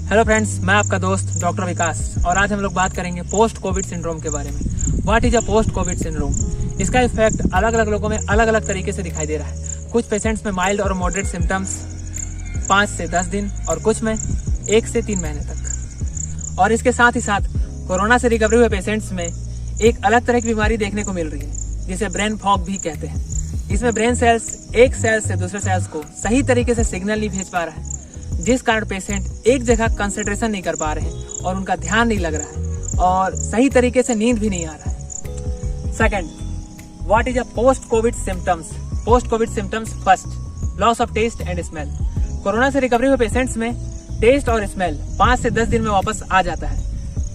Hello friends, मैं आपका दोस्त डॉक्टर विकास और आज हम लोग बात करेंगे पोस्ट कोविड सिंड्रोम के बारे में। What is a post Covid syndrome? इसका इफेक्ट अलग अलग लोगों में अलग अलग तरीके से दिखाई दे रहा है। कुछ पेशेंट्स में माइल्ड और मॉडरेट सिम्टम्स 5 से 10 दिन और कुछ में 1 से 3 महीने तक। और इसके साथ ही साथ कोरोना से रिकवरी हुए पेशेंट्स में एक अलग तरह की बीमारी देखने को मिल रही है जिसे ब्रेन फॉग भी कहते हैं। इसमें ब्रेन सेल्स एक सेल से दूसरे सेल्स को सही तरीके से सिग्नल नहीं भेज पा रहा है, जिस कारण पेशेंट एक जगह कंसंट्रेशन नहीं कर पा रहे हैं और उनका ध्यान नहीं लग रहा है और सही तरीके से नींद भी नहीं आ रहा है। Second, what is a post covid symptoms? Post covid symptoms first, loss of taste and smell. Corona से रिकवरी हुए पेशेंट्स में टेस्ट और स्मेल 5 से 10 दिन में वापस आ जाता है,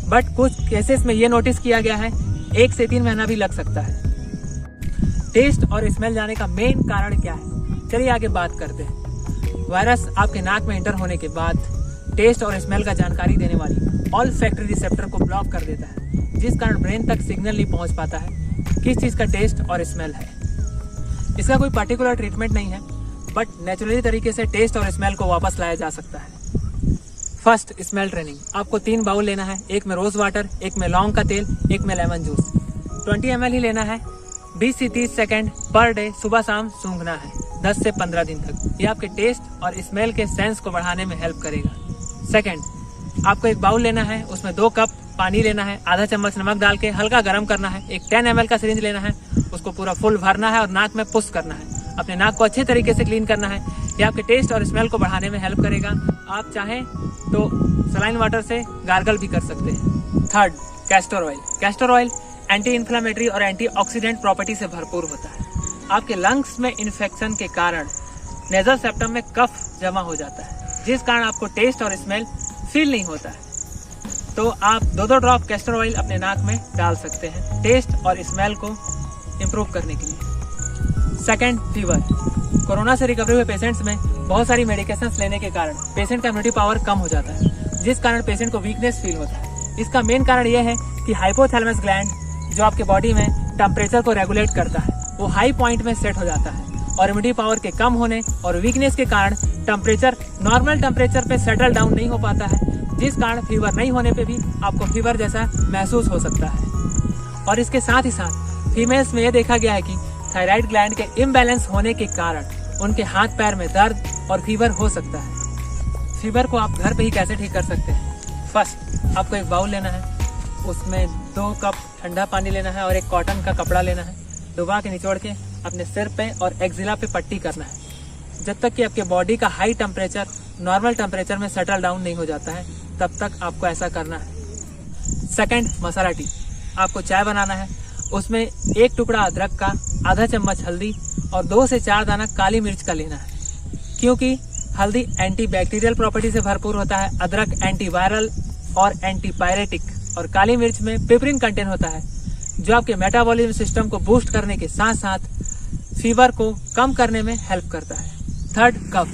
बट कुछ केसेस में ये नोटिस किया गया है 1 से 3 महीना भी लग सकता है। टेस्ट और स्मेल जाने का मेन कारण क्या है? चलिए आगे बात करते हैं। वायरस आपके नाक में एंटर होने के बाद टेस्ट और स्मेल का जानकारी देने वाली ऑल्फैक्टरी रिसेप्टर को ब्लॉक कर देता है, जिस कारण ब्रेन तक सिग्नल नहीं पहुंच पाता है किस चीज का टेस्ट और स्मेल है। इसका कोई पर्टिकुलर ट्रीटमेंट नहीं है, बट नेचुरली तरीके से टेस्ट और स्मेल को वापस लाया जा सकता है। First, smell training. आपको 3 बाउल लेना है, एक में रोज वाटर, एक में लौंग का तेल, एक में लेमन जूस। 20 ml ही लेना है। 20 से 30 सेकेंड पर डे सुबह शाम सूंघना है 10 से 15 दिन तक। ये आपके टेस्ट और स्मेल के सेंस को बढ़ाने में हेल्प करेगा। सेकेंड, आपको एक बाउल लेना है, उसमें 2 कप पानी लेना है, आधा चम्मच नमक डाल के हल्का गर्म करना है। एक 10 ml का सिरिंज लेना है, उसको पूरा फुल भरना है और नाक में पुश करना है। अपने नाक को अच्छे तरीके से क्लीन करना है। ये आपके टेस्ट और स्मेल को बढ़ाने में हेल्प करेगा। आप चाहें तो सलाइन वाटर से गार्गल भी कर सकते हैं। Third, castor oil. Castor oil anti inflammatory और एंटीऑक्सीडेंट प्रॉपर्टी से भरपूर होता है। आपके लंग्स में इन्फेक्शन के कारण नेजल सेप्टम में कफ जमा हो जाता है, जिस कारण आपको टेस्ट और स्मेल फील नहीं होता है। तो आप 2-2 ड्रॉप कैस्टर ऑयल अपने नाक में डाल सकते हैं टेस्ट और स्मेल को इम्प्रूव करने के लिए। Second, fever. कोरोना से रिकवरी हुए पेशेंट्स में बहुत सारी मेडिकेशंस लेने के कारण पेशेंट का इम्यूनिटी पावर कम हो जाता है, जिस कारण पेशेंट को वीकनेस फील होता है। इसका मेन कारण यह है कि हाइपोथैलेमस ग्लैंड जो आपके बॉडी में टेम्परेचर को रेगुलेट करता है, वो हाई पॉइंट में सेट हो जाता है और इम्यूनिटी पावर के कम होने और वीकनेस के कारण टेम्परेचर नॉर्मल टेम्परेचर पे सेटल डाउन नहीं हो पाता है, जिस कारण फीवर नहीं होने पे भी आपको फीवर जैसा महसूस हो सकता है। और इसके साथ ही साथ फीमेल्स में यह देखा गया है कि थायराइड ग्लैंड के इम्बैलेंस होने के कारण उनके हाथ पैर में दर्द और फीवर हो सकता है। फीवर को आप घर पे ही कैसे ठीक कर सकते हैं? फर्स्ट, आपको एक बाउल लेना है, उसमें 2 कप ठंडा पानी लेना है और एक कॉटन का कपड़ा लेना है। डुबा के निचोड़ के अपने सिर पे और एक्जिला पे पट्टी करना है। जब तक कि आपके बॉडी का हाई टेम्परेचर नॉर्मल टेम्परेचर में सेटल डाउन नहीं हो जाता है, तब तक आपको ऐसा करना है। सेकंड, मसाला टी। आपको चाय बनाना है, उसमें 1 टुकड़ा अदरक का, आधा चम्मच हल्दी और 2 से 4 दाना काली मिर्च का लेना है। क्योंकि हल्दी एंटीबैक्टीरियल प्रॉपर्टी से भरपूर होता है, अदरक एंटीवायरल और एंटीपायरेटिक और काली मिर्च में पिपरिन कंटेंट होता है, जो आपके मेटाबॉलिज्म सिस्टम को बूस्ट करने के साथ साथ फीवर को कम करने में हेल्प करता है। थर्ड, कफ।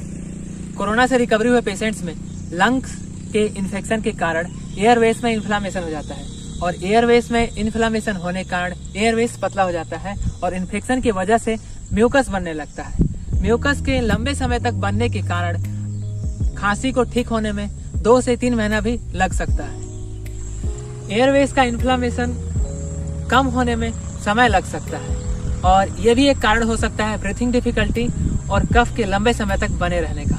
कोरोना से रिकवरी हुए पेशेंट्स में लंग्स के इन्फेक्शन के कारण एयरवेज में इन्फ्लामेशन हो जाता है और एयरवेज में इन्फ्लामेशन होने के कारण एयरवेज पतला हो जाता है और इन्फेक्शन की वजह से म्यूकस बनने लगता है। म्यूकस के लंबे समय तक बनने के कारण खांसी को ठीक होने में 2 से 3 महीना भी लग सकता है। एयरवेज का इन्फ्लामेशन कम होने में समय लग सकता है और यह भी एक कारण हो सकता है ब्रीथिंग डिफिकल्टी और कफ के लंबे समय तक बने रहने का।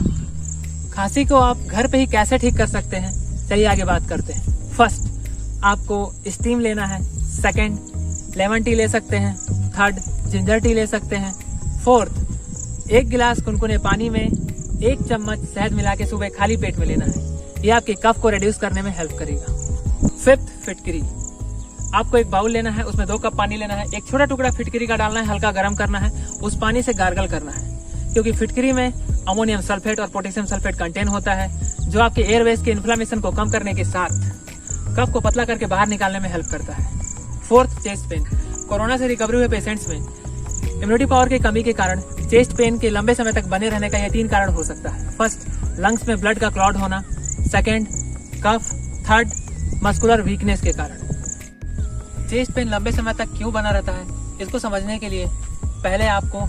खांसी को आप घर पे ही कैसे ठीक कर सकते हैं? चलिए आगे बात करते हैं। फर्स्ट, आपको स्टीम लेना है। सेकंड, लेमन टी ले सकते हैं। थर्ड, जिंजर टी ले सकते हैं। फोर्थ, 1 गिलास कुनकुने पानी में 1 चम्मच शहद मिला के सुबह खाली पेट में लेना है। यह आपके कफ को रिड्यूस करने में हेल्प करेगा। फिफ्थ, फिटकरी। आपको एक बाउल लेना है, उसमें 2 कप पानी लेना है, एक छोटा टुकड़ा फिटकरी का डालना है, हल्का गर्म करना है, उस पानी से गार्गल करना है। क्योंकि फिटकरी में अमोनियम सल्फेट और पोटेशियम सल्फेट कंटेन होता है, जो आपके एयरवेज के इन्फ्लेमेशन को कम करने के साथ कफ को पतला करके बाहर निकालने में हेल्प करता है। Fourth, chest pain. कोरोना से रिकवरी हुए पेशेंट्स में इम्यूनिटी पावर की कमी के कारण चेस्ट पेन के लंबे समय तक बने रहने का यह 3 कारण हो सकता है। फर्स्ट, लंग्स में ब्लड का क्लॉट होना। सेकेंड, कफ। थर्ड, मस्कुलर वीकनेस के कारण। चेस्ट पेन लंबे समय तक क्यों बना रहता है, इसको समझने के लिए पहले आपको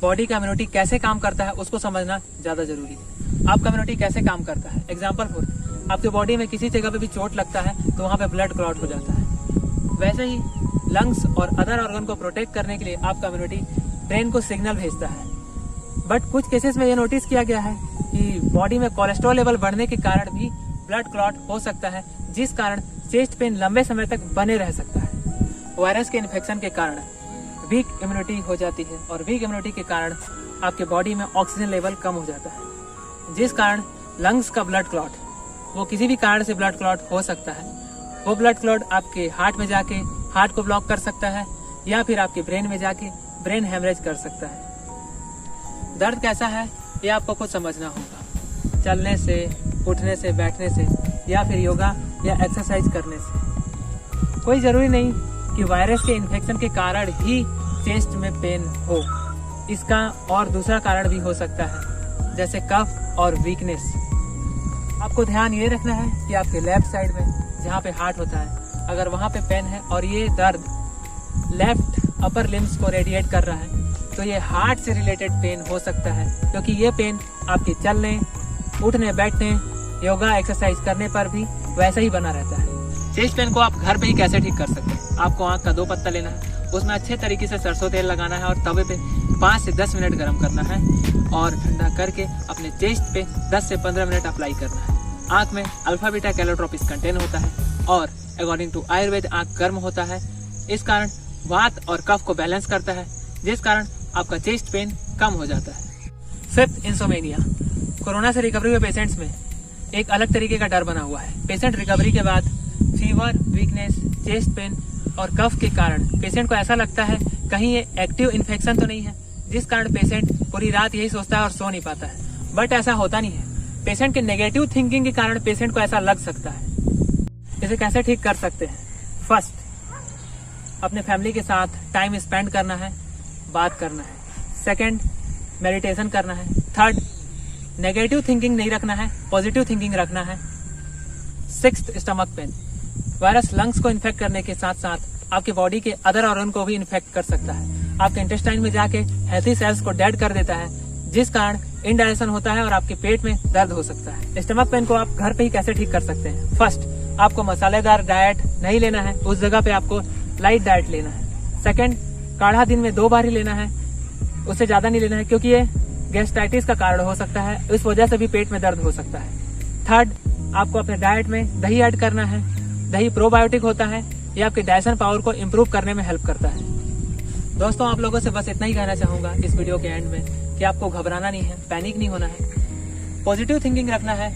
बॉडी का इम्यूनिटी कैसे काम करता है उसको समझना ज्यादा जरूरी है। आपका इम्यूनिटी कैसे काम करता है? एग्जाम्पल फॉर, आपके बॉडी में किसी जगह पे भी चोट लगता है तो वहाँ पे ब्लड क्लॉट हो जाता है। वैसे ही लंग्स और अदर ऑर्गन को प्रोटेक्ट करने के लिए आपका इम्यूनिटी ब्रेन को सिग्नल भेजता है। बट कुछ केसेस में ये नोटिस किया गया है कि बॉडी में कोलेस्ट्रॉल लेवल बढ़ने के कारण भी ब्लड क्लॉट हो सकता है, जिस कारण चेस्ट पेन लंबे समय तक बने रह सकता है। वायरस के इन्फेक्शन के कारण वीक इम्यूनिटी हो जाती है और वीक इम्यूनिटी के कारण आपके बॉडी में ऑक्सीजन लेवल कम हो जाता है, जिस कारण लंग्स का ब्लड क्लॉट, वो किसी भी कारण से ब्लड क्लॉट हो सकता है। वो ब्लड क्लॉट आपके हार्ट में जाके हार्ट को ब्लॉक कर सकता है या फिर आपके ब्रेन में जाके ब्रेन हेमरेज कर सकता है। दर्द कैसा है ये आपको खुद समझना होगा, चलने से, उठने से, बैठने से या फिर योगा या एक्सरसाइज करने से। कोई जरूरी नहीं कि वायरस के इन्फेक्शन के कारण ही चेस्ट में पेन हो, इसका और दूसरा कारण भी हो सकता है, जैसे कफ और वीकनेस। आपको ध्यान ये रखना है कि आपके लेफ्ट साइड में जहाँ पे हार्ट होता है, अगर वहाँ पे पेन है और ये दर्द लेफ्ट अपर लिम्स को रेडिएट कर रहा है तो ये हार्ट से रिलेटेड पेन हो सकता है, क्योंकि ये पेन आपके चलने, उठने, बैठने, योगा, एक्सरसाइज करने पर भी वैसा ही बना रहता है। चेस्ट पेन को आप घर पे ही कैसे ठीक कर सकते हैं? आपको आँख का 2 पत्ता लेना है, उसमें अच्छे तरीके से सरसों तेल लगाना है और तवे पे 5 से 10 मिनट गर्म करना है और ठंडा करके अपने चेस्ट पे 10 से 15 मिनट अप्लाई करना है। आँख में अल्फा बीटा कैलोट्रोपिस कंटेन होता है और अकॉर्डिंग टू आयुर्वेद आँख गर्म होता है, इस कारण वात और कफ को बैलेंस करता है, जिस कारण आपका चेस्ट पेन कम हो जाता है। 5th, insomnia. कोरोना से रिकवरी हुए पेशेंट्स में एक अलग तरीके का डर बना हुआ है। पेशेंट रिकवरी के बाद फीवर, वीकनेस, चेस्ट पेन और कफ के कारण पेशेंट को ऐसा लगता है कहीं ये एक्टिव इन्फेक्शन तो नहीं है, जिस कारण पेशेंट पूरी रात यही सोचता है और सो नहीं पाता है। बट ऐसा होता नहीं है। पेशेंट के नेगेटिव थिंकिंग के कारण पेशेंट को ऐसा लग सकता है। इसे कैसे ठीक कर सकते हैं? फर्स्ट, अपने फैमिली के साथ टाइम स्पेंड करना है, बात करना है। सेकंड, मेडिटेशन करना है। थर्ड, नेगेटिव थिंकिंग नहीं रखना है, पॉजिटिव थिंकिंग रखना है। 6th, stomach pain. Virus lungs को इन्फेक्ट करने के साथ साथ आपके बॉडी के अदर ऑर्गन को भी इन्फेक्ट कर सकता है। आपके इंटेस्टाइन में जाके हेल्थी सेल्स को डेड कर देता है, जिस कारण इनडाइजेशन होता है और आपके पेट में दर्द हो सकता है। स्टमक पेन को आप घर पे ही कैसे ठीक कर सकते हैं? फर्स्ट, आपको मसालेदार डाइट नहीं लेना है, उस जगह पे आपको लाइट डाइट लेना है। सेकंड, काढ़ा दिन में 2 बार ही लेना है, उससे ज्यादा नहीं लेना है, क्योंकि ये गैस्ट्राइटिस का कारण हो सकता है, इस वजह से भी पेट में दर्द हो सकता है। थर्ड, आपको अपने डाइट में दही ऐड करना है। दही प्रोबायोटिक होता है, ये आपके डाइजेशन पावर को इम्प्रूव करने में हेल्प करता है। दोस्तों, आप लोगों से बस इतना ही कहना चाहूंगा इस वीडियो के एंड में कि आपको घबराना नहीं है, पैनिक नहीं होना है, पॉजिटिव थिंकिंग रखना है,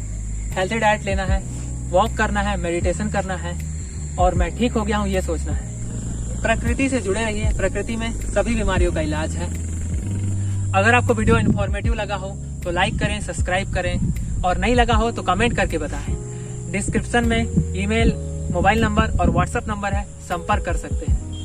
हेल्थी डाइट लेना है, वॉक करना है, मेडिटेशन करना है और मैं ठीक हो गया हूँ ये सोचना है। प्रकृति से जुड़े रहिए, प्रकृति में सभी बीमारियों का इलाज है। अगर आपको वीडियो इन्फॉर्मेटिव लगा हो तो लाइक करें, सब्सक्राइब करें और नहीं लगा हो तो कमेंट करके बताएं। डिस्क्रिप्शन में ईमेल, मोबाइल नंबर और व्हाट्सएप नंबर है, संपर्क कर सकते हैं।